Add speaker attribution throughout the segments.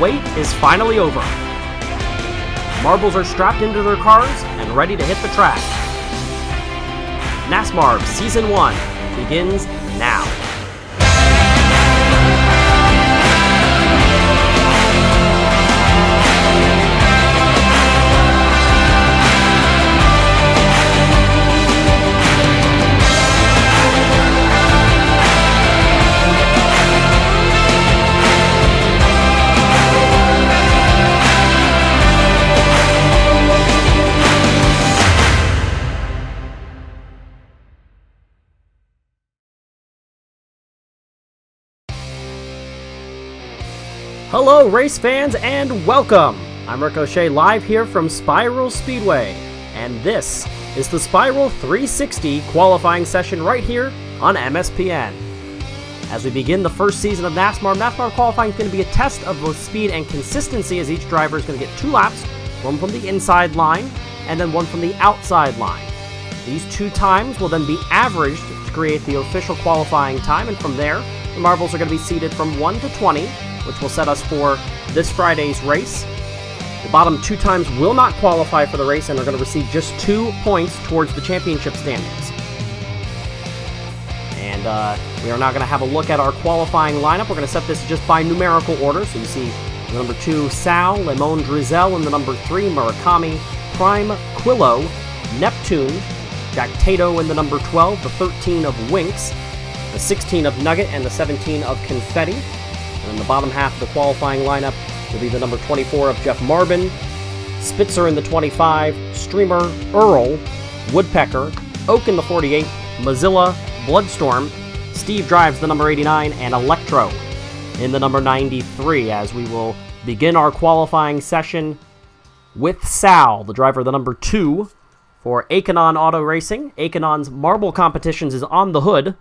Speaker 1: wait is finally over. Marbles are strapped into their cars and ready to hit the track. NASMARB Season 1 begins now. Hello race fans and welcome! I'm Ricochet live here from Spiral Speedway, and this is the Spiral 360 qualifying session right here on MSPN. As we begin the first season of NASMARB qualifying is going to be a test of both speed and consistency, as each driver is going to get 2 laps, one from the inside line and then one from the outside line. These 2 times will then be averaged to create the official qualifying time, and from there the marbles are going to be seeded from 1 to 20, which will set us for this Friday's race. The bottom 2 times will not qualify for the race and are going to receive just 2 points towards the championship standings. And we are now going to have a look at our qualifying lineup. We're going to set this just by numerical order. So you see the number 2, Sal, Lemon Drizel, and the number 3, Murakami, Prime, Quillo, Neptune, Jack Tato in the number 12, the 13 of Winks, the 16 of Nugget, and the 17 of Confetti. And in the bottom half of the qualifying lineup will be the number 24 of Jeff Marbin, Spitzer in the 25, Streamer, Earl, Woodpecker, Oak in the 48, Mozilla, Bloodstorm, Steve drives the number 89, and Electro in the number 93, as we will begin our qualifying session with Sal, the driver of the number 2 for Akanon Auto Racing. Akanon's Marble Competitions is on the hood.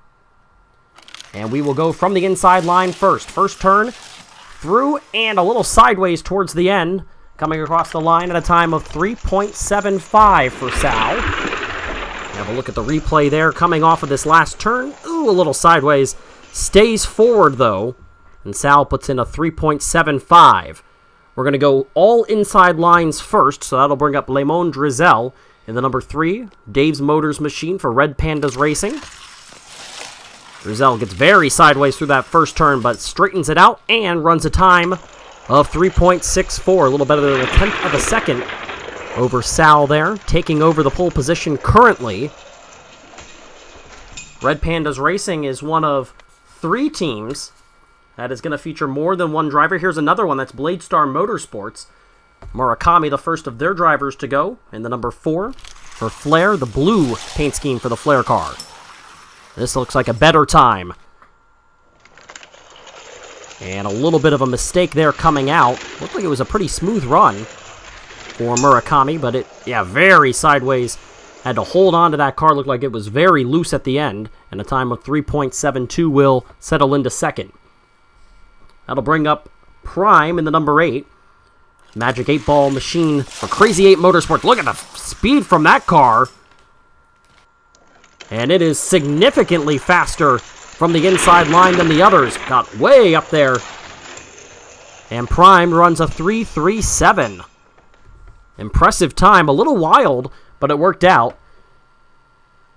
Speaker 1: And we will go from the inside line first. First turn, through and a little sideways towards the end, coming across the line at a time of 3.75 for Sal. Have a look at the replay there, coming off of this last turn. Ooh, a little sideways. Stays forward, though, and Sal puts in a 3.75. We're going to go all inside lines first, so that'll bring up Lemon Drizel in the number 3, Dave's Motors Machine for Red Pandas Racing. Drizel gets very sideways through that first turn, but straightens it out and runs a time of 3.64, a little better than a tenth of a second over Sal there, taking over the pole position currently. Red Pandas Racing is one of 3 teams that is going to feature more than one driver. Here's another one, that's Bladestar Motorsports. Murakami, the first of their drivers to go, and the number 4 for Flare, the blue paint scheme for the Flare car. This looks like a better time. And a little bit of a mistake there coming out. Looked like it was a pretty smooth run for Murakami, but very sideways. Had to hold on to that car. Looked like it was very loose at the end. And a time of 3.72 will settle into second. That'll bring up Prime in the number 8. Magic 8-ball machine for Crazy 8 Motorsports. Look at the speed from that car. And it is significantly faster from the inside line than the others. Got way up there. And Prime runs a 3.37. Impressive time. A little wild, but it worked out.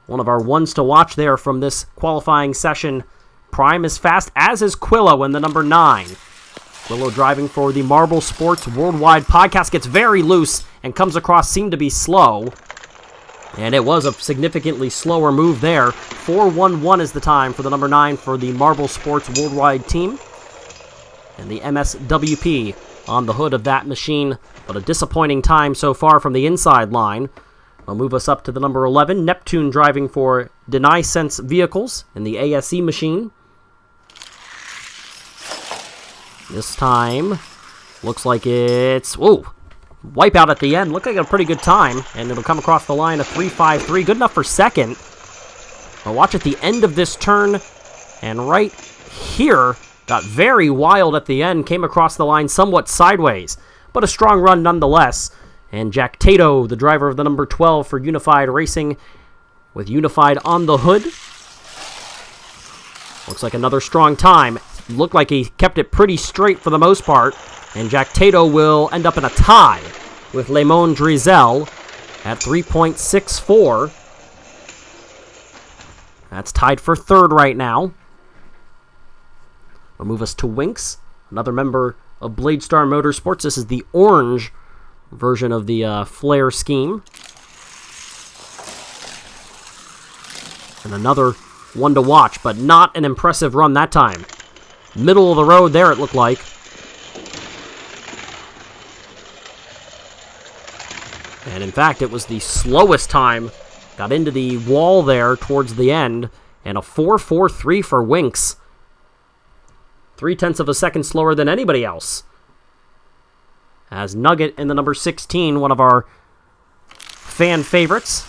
Speaker 1: One of our ones to watch there from this qualifying session. Prime is fast, as is Quillo in the number 9. Quillo driving for the Marble Sports Worldwide podcast. Gets very loose and comes across, seemed to be slow. And it was a significantly slower move there. 4.11 is the time for the number 9 for the Marble Sports Worldwide team. And the MSWP on the hood of that machine. But a disappointing time so far from the inside line. I'll move us up to the number 11. Neptune driving for Deny Sense Vehicles in the ASE machine. This time, looks like it's... Whoa! Wipeout at the end. Looked like a pretty good time, and it'll come across the line of 3.53. Good enough for second. I'll watch at the end of this turn, and right here, got very wild at the end, came across the line somewhat sideways, but a strong run nonetheless. And Jack Tato, the driver of the number 12 for Unified Racing, with Unified on the hood. Looks like another strong time. Looked like he kept it pretty straight for the most part. And Jack Tato will end up in a tie with Lemon Drizel at 3.64. That's tied for third right now. We'll move us to Winks, another member of Bladestar Motorsports. This is the orange version of the flare scheme. And another one to watch, but not an impressive run that time. Middle of the road there, it looked like. And in fact, it was the slowest time. Got into the wall there towards the end. And a 4.43 for Winks. 0.3 of a second slower than anybody else. As Nugget in the number 16, one of our fan favorites.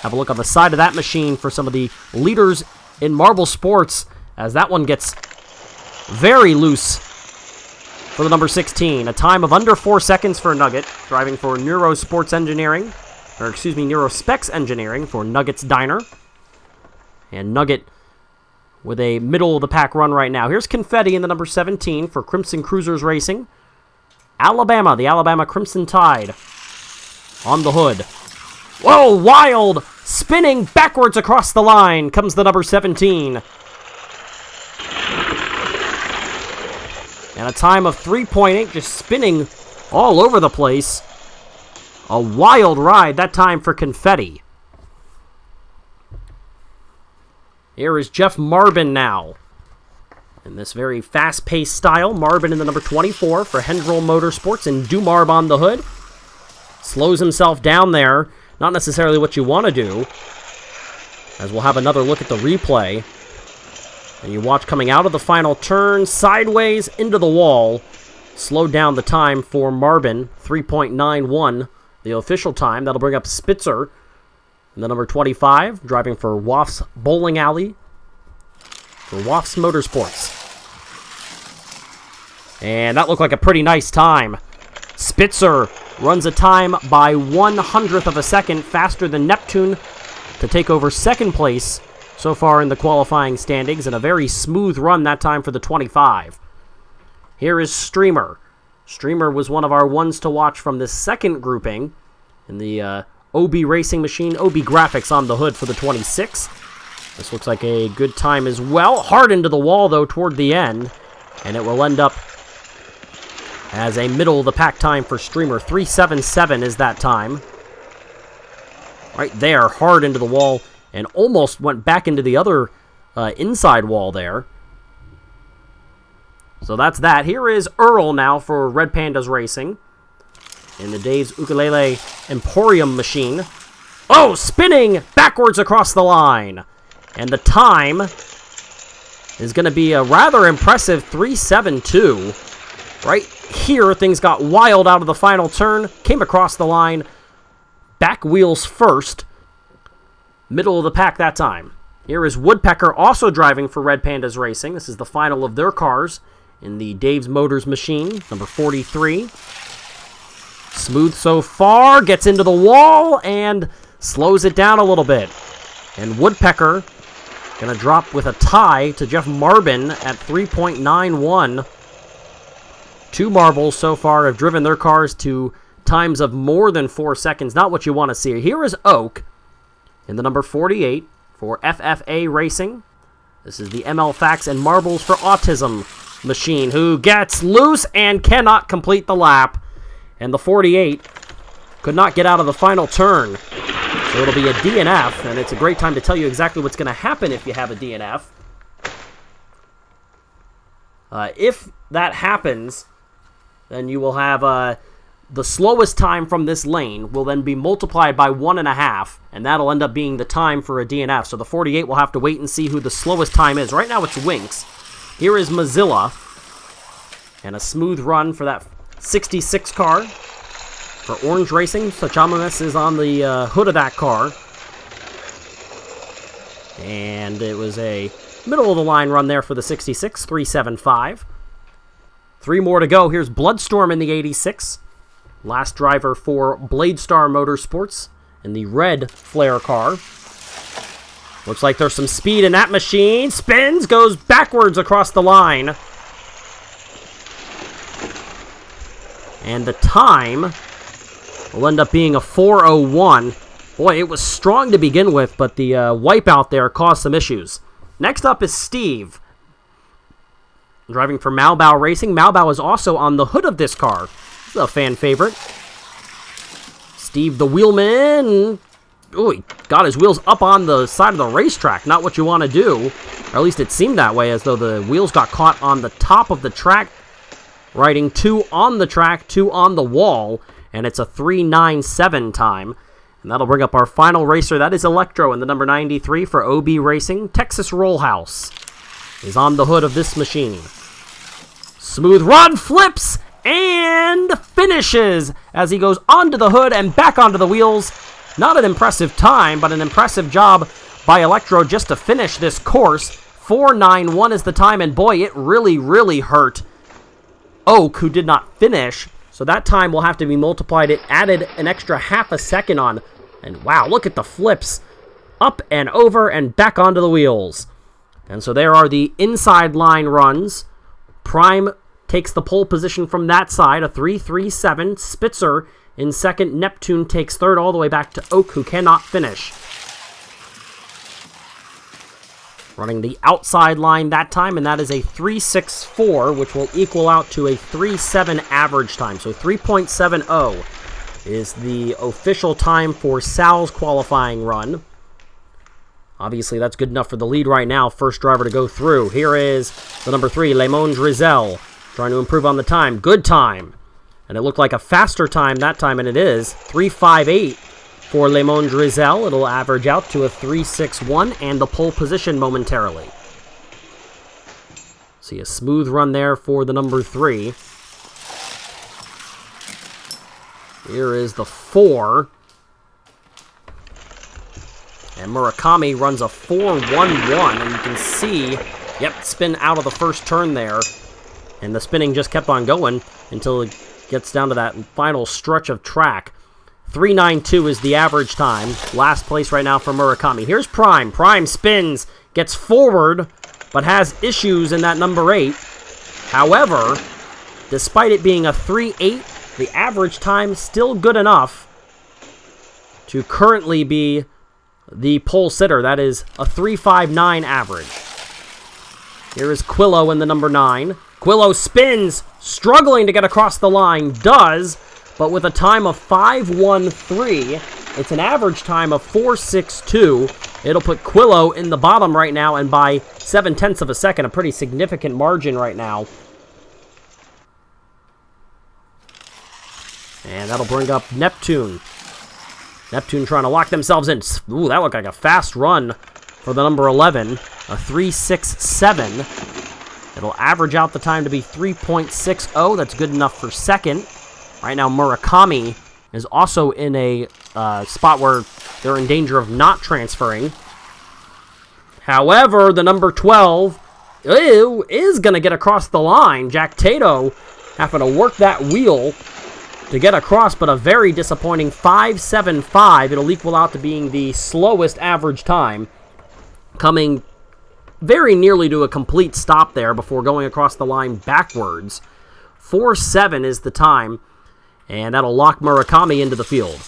Speaker 1: Have a look on the side of that machine for some of the leaders in marble sports, as that one gets very loose for the number 16. A time of under 4 seconds for Nugget, driving for Neurosports Engineering, or excuse me, Neurospecs Engineering for Nugget's Diner. And Nugget with a middle-of-the-pack run right now. Here's Confetti in the number 17 for Crimson Cruisers Racing. Alabama, the Alabama Crimson Tide on the hood. Whoa, wild! Spinning backwards across the line comes the number 17. And a time of 3.8, just spinning all over the place. A wild ride, that time for Confetti. Here is Jeff Marbin now. In this very fast-paced style, Marbin in the number 24 for Hendrell Motorsports and Dumarb on the hood. Slows himself down there. Not necessarily what you want to do. As we'll have another look at the replay. And you watch coming out of the final turn, sideways into the wall. Slowed down the time for Marbin, 3.91, the official time. That'll bring up Spitzer in the number 25, driving for Woff's Bowling Alley for Woff's Motorsports. And that looked like a pretty nice time. Spitzer runs a time by 1/100th of a second faster than Neptune to take over second place so far in the qualifying standings, and a very smooth run that time for the 25. Here is Streamer. Streamer was one of our ones to watch from this second grouping in the OB Racing Machine, OB Graphics on the hood for the 26. This looks like a good time as well. Hard into the wall, though, toward the end, and it will end up as a middle-of-the-pack time for Streamer. 3.77 is that time. Right there, hard into the wall, and almost went back into the other inside wall there. So that's that. Here is Earl now for Red Pandas Racing in the Dave's Ukulele Emporium machine. Oh, spinning backwards across the line. And the time is going to be a rather impressive 3.72. Right here, things got wild out of the final turn. Came across the line. Back wheels first. Middle of the pack that time. Here is Woodpecker also driving for Red Pandas Racing. This is the final of their cars in the Dave's Motors machine, number 43. Smooth so far, gets into the wall and slows it down a little bit. And Woodpecker going to drop with a tie to Jeff Marbin at 3.91. Two marbles so far have driven their cars to times of more than 4 seconds. Not what you want to see. Here is Oak in the number 48 for FFA Racing. This is the ML Facts and Marbles for Autism machine, who gets loose and cannot complete the lap. And the 48 could not get out of the final turn. So it'll be a DNF, and it's a great time to tell you exactly what's going to happen if you have a DNF. If that happens, then you will have the slowest time from this lane will then be multiplied by 1.5, and that'll end up being the time for a DNF. So the 48 will have to wait and see who the slowest time is. Right now it's Winks. Here is Mozilla, and a smooth run for that 66 car for Orange Racing. Sachamas is on the hood of that car. And it was a middle-of-the-line run there for the 66, 3.75. 3 more to go. Here's Bloodstorm in the 86. Last driver for Bladestar Motorsports in the red flare car. Looks like there's some speed in that machine. Spins, goes backwards across the line. And the time will end up being a 4:01. Boy, it was strong to begin with, but the wipeout there caused some issues. Next up is Steve, driving for Malbao Racing. Malbao is also on the hood of this car. This is a fan favorite. Steve the wheelman. Oh, he got his wheels up on the side of the racetrack. Not what you want to do. Or at least it seemed that way, as though the wheels got caught on the top of the track. Riding 2 on the track, 2 on the wall. And it's a 3:97 time. And that'll bring up our final racer. That is Electro in the number 93 for OB Racing. Texas Rollhouse is on the hood of this machine. Smooth run, flips, and finishes as he goes onto the hood and back onto the wheels. Not an impressive time, but an impressive job by Electro just to finish this course. 4:91 is the time, and boy, it really, really hurt Oak, who did not finish. So that time will have to be multiplied. It added an extra half a second on. And wow, look at the flips. Up and over and back onto the wheels. And so there are the inside line runs. Prime takes the pole position from that side, a 3:37. Spitzer in second. Neptune takes third all the way back to Oak, who cannot finish. Running the outside line that time, and that is a 3:64, which will equal out to a 3:7 average time. So 3.70 is the official time for Sal's qualifying run. Obviously, that's good enough for the lead right now. First driver to go through. Here is the number 3, Lemon Drizel, trying to improve on the time. Good time. And it looked like a faster time that time, and it is. 3:58 for Lemon Drizel. It'll average out to a 3:61 and the pole position momentarily. See a smooth run there for the number 3. Here is the 4. And Murakami runs a 4:11, and you can see, spin out of the first turn there. And the spinning just kept on going until it gets down to that final stretch of track. 3:92 is the average time. Last place right now for Murakami. Here's Prime. Prime spins, gets forward, but has issues in that number 8. However, despite it being a 3:8, the average time still good enough to currently be the pole sitter. That is a 3:59 average. Here is Quillo in the number 9. Quillo spins, struggling to get across the line, does, but with a time of 5:13, it's an average time of 4:62. It'll put Quillo in the bottom right now, and by 0.7 of a second, a pretty significant margin right now. And that'll bring up Neptune. Neptune trying to lock themselves in. Ooh, that looked like a fast run for the number 11, a 3:67. It'll average out the time to be 3.60. That's good enough for second. Right now, Murakami is also in a spot where they're in danger of not transferring. However, the number 12 is going to get across the line. Jack Tato having to work that wheel to get across, but a very disappointing 5:75. It'll equal out to being the slowest average time, coming very nearly to a complete stop there before going across the line backwards. 4:7 is the time, and that'll lock Murakami into the field.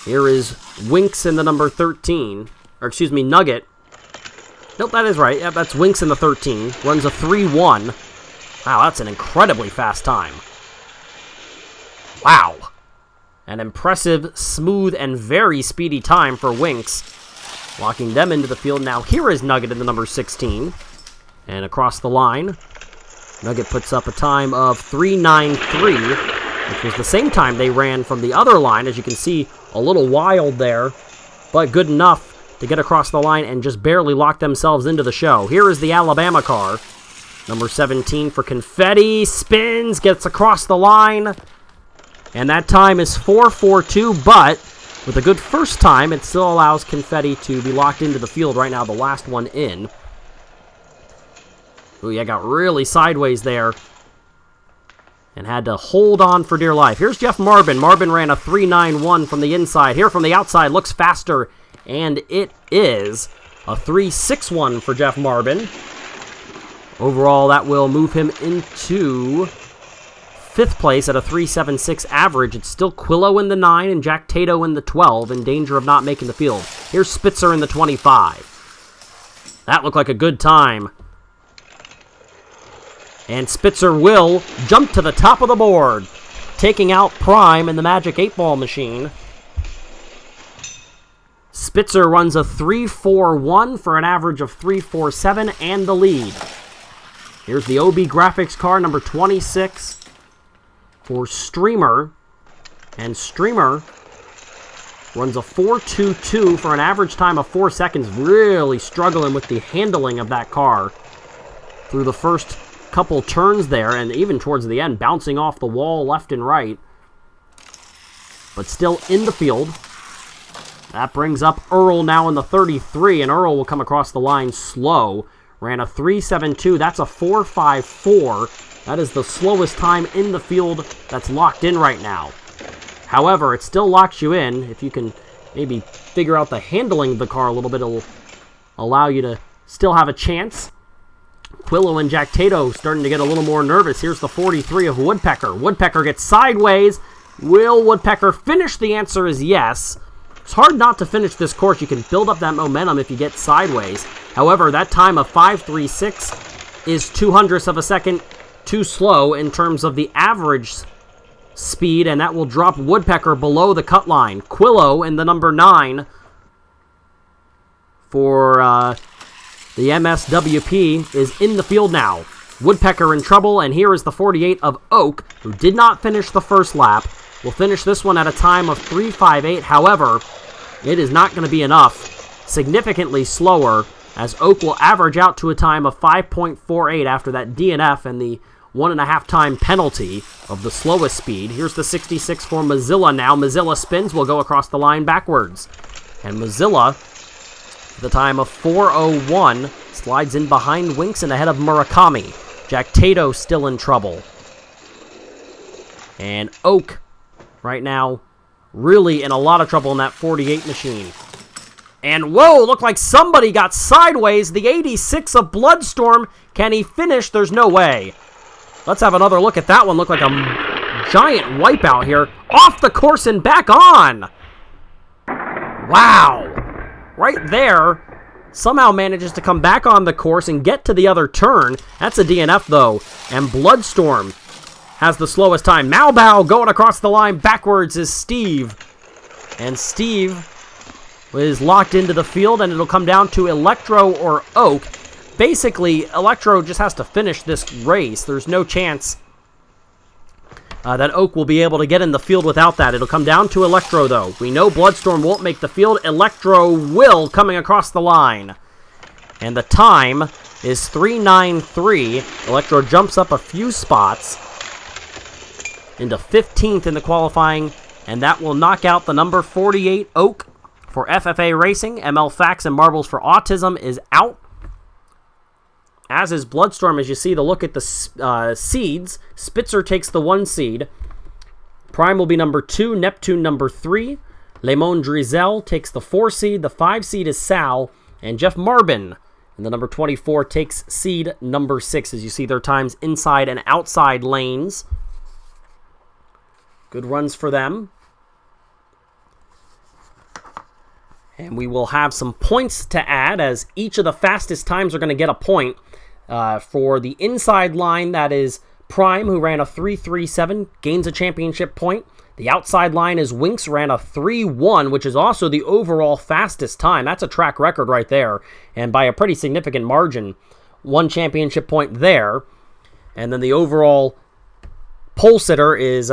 Speaker 1: Here is Winks in the number 13, or excuse me, Nugget. Nope, that is right. Yep, that's Winks in the 13. Runs a 3:1. Wow, that's an incredibly fast time. Wow. An impressive, smooth, and very speedy time for Winks, locking them into the field. Now here is Nugget in the number 16. And across the line, Nugget puts up a time of 3:93, which was the same time they ran from the other line. As you can see, a little wild there, but good enough to get across the line and just barely lock themselves into the show. Here is the Alabama car. Number 17 for Confetti. Spins, gets across the line. And that time is 4:42, but with a good first time, it still allows Confetti to be locked into the field right now, the last one in. Ooh, yeah, got really sideways there and had to hold on for dear life. Here's Jeff Marbin. Marbin ran a 3:91 from the inside. Here from the outside, looks faster, and it is a 3:61 for Jeff Marbin. Overall, that will move him into 5th place at a 3.76 average. It's still Quillo in the 9 and Jack Tato in the 12, in danger of not making the field. Here's Spitzer in the 25. That looked like a good time. And Spitzer will jump to the top of the board, taking out Prime in the Magic 8-ball machine. Spitzer runs a 3.41 for an average of 3.47 and the lead. Here's the OB graphics card, number 26 for Streamer. And Streamer runs a 4.22 for an average time of 4 seconds. Really struggling with the handling of that car through the first couple turns there, and even towards the end, bouncing off the wall left and right. But still in the field. That brings up Earl now in the 33, and Earl will come across the line slow. Ran a 3.72. That's a 4.54. That is the slowest time in the field that's locked in right now. However, it still locks you in. If you can maybe figure out the handling of the car a little bit, it'll allow you to still have a chance. Quillo and Jack Tato starting to get a little more nervous. Here's the 43 of Woodpecker. Woodpecker gets sideways. Will Woodpecker finish? The answer is yes. It's hard not to finish this course. You can build up that momentum if you get sideways. However, that time of 5.36 is 0.02 of a second too slow in terms of the average speed, and that will drop Woodpecker below the cut line. Quillo in the number 9 for the MSWP is in the field now. Woodpecker in trouble, and here is the 48 of Oak, who did not finish the first lap. Will finish this one at a time of 3.58. However, it is not going to be enough. Significantly slower, as Oak will average out to a time of 5.48 after that DNF and the 1.5 time penalty of the slowest speed. Here's the 66 for Mozilla now. Mozilla spins, will go across the line backwards. And Mozilla, the time of 4.01, slides in behind Winks and ahead of Murakami. Jack Tato still in trouble. And Oak, right now, really in a lot of trouble in that 48 machine. And whoa, looked like somebody got sideways. The 86 of Bloodstorm. Can he finish? There's no way. Let's have another look at that one. Looked like a giant wipeout here. Off the course and back on. Wow. Right there. Somehow manages to come back on the course and get to the other turn. That's a DNF though. And Bloodstorm has the slowest time. Malbow going across the line backwards is Steve. And Steve is locked into the field, and it'll come down to Electro or Oak. Basically, Electro just has to finish this race. There's no chance that Oak will be able to get in the field without that. It'll come down to Electro, though. We know Bloodstorm won't make the field. Electro will, coming across the line. And the time is 3.93. Electro jumps up a few spots into 15th in the qualifying, and that will knock out the number 48 Oak for FFA Racing. ML Facts and Marbles for Autism is out. As is Bloodstorm, as you see the look at the seeds. Spitzer takes the 1 seed. Prime will be number 2. Neptune number 3. Lemon Drizel takes the 4 seed. The 5 seed is Sal. And Jeff Marbin in the number 24 takes seed number 6. As you see their times inside and outside lanes. Good runs for them. And we will have some points to add, as each of the fastest times are going to get a point. For the inside line, that is Prime, who ran a 3.37, gains a championship point. The outside line is Winks, ran a 3.1, which is also the overall fastest time. That's a track record right there, and by a pretty significant margin. 1 championship point there. And then the overall pole sitter is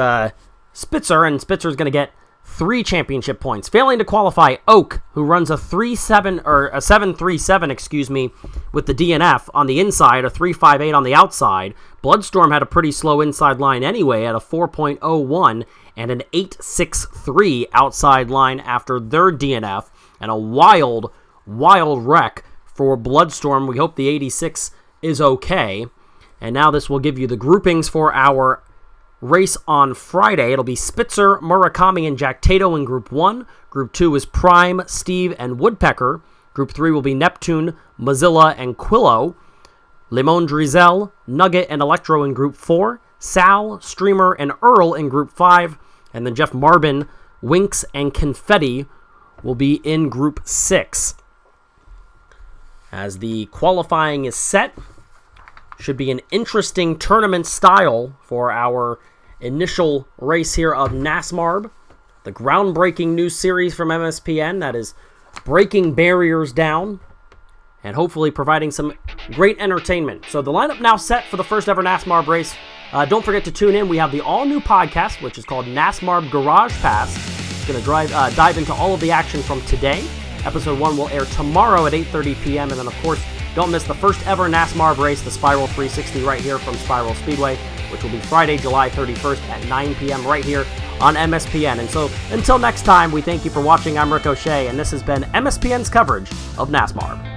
Speaker 1: Spitzer, and Spitzer's going to get 3 championship points. Failing to qualify, Oak, who runs a 7.37, with the DNF on the inside, a 3.58 on the outside. Bloodstorm had a pretty slow inside line anyway at a 4.01 and an 8.63 outside line after their DNF, and a wild wreck for Bloodstorm. We hope the 86 is okay. And now this will give you the groupings for our race on Friday. It'll be Spitzer, Murakami, and Jack Tato in Group 1. Group 2 is Prime, Steve, and Woodpecker. Group 3 will be Neptune, Mozilla, and Quillo. Lemon Drizel, Nugget, and Electro in Group 4. Sal, Streamer, and Earl in Group 5. And then Jeff Marbin, Winks, and Confetti will be in Group 6. As the qualifying is set, should be an interesting tournament style for our initial race here of NASMARB, the groundbreaking new series from MSPN that is breaking barriers down and hopefully providing some great entertainment. So the lineup now set for the first ever NASMARB race. Don't forget to tune in. We have the all-new podcast, which is called NASMARB Garage Pass. It's going to dive into all of the action from today. Episode 1 will air tomorrow at 8:30 p.m. And then, of course, don't miss the first ever NASMARB race, the Spiral 360, right here from Spiral Speedway, which will be Friday, July 31st at 9 p.m. right here on MSPN. And so, until next time, we thank you for watching. I'm Ricochet, and this has been MSPN's coverage of NASMARB.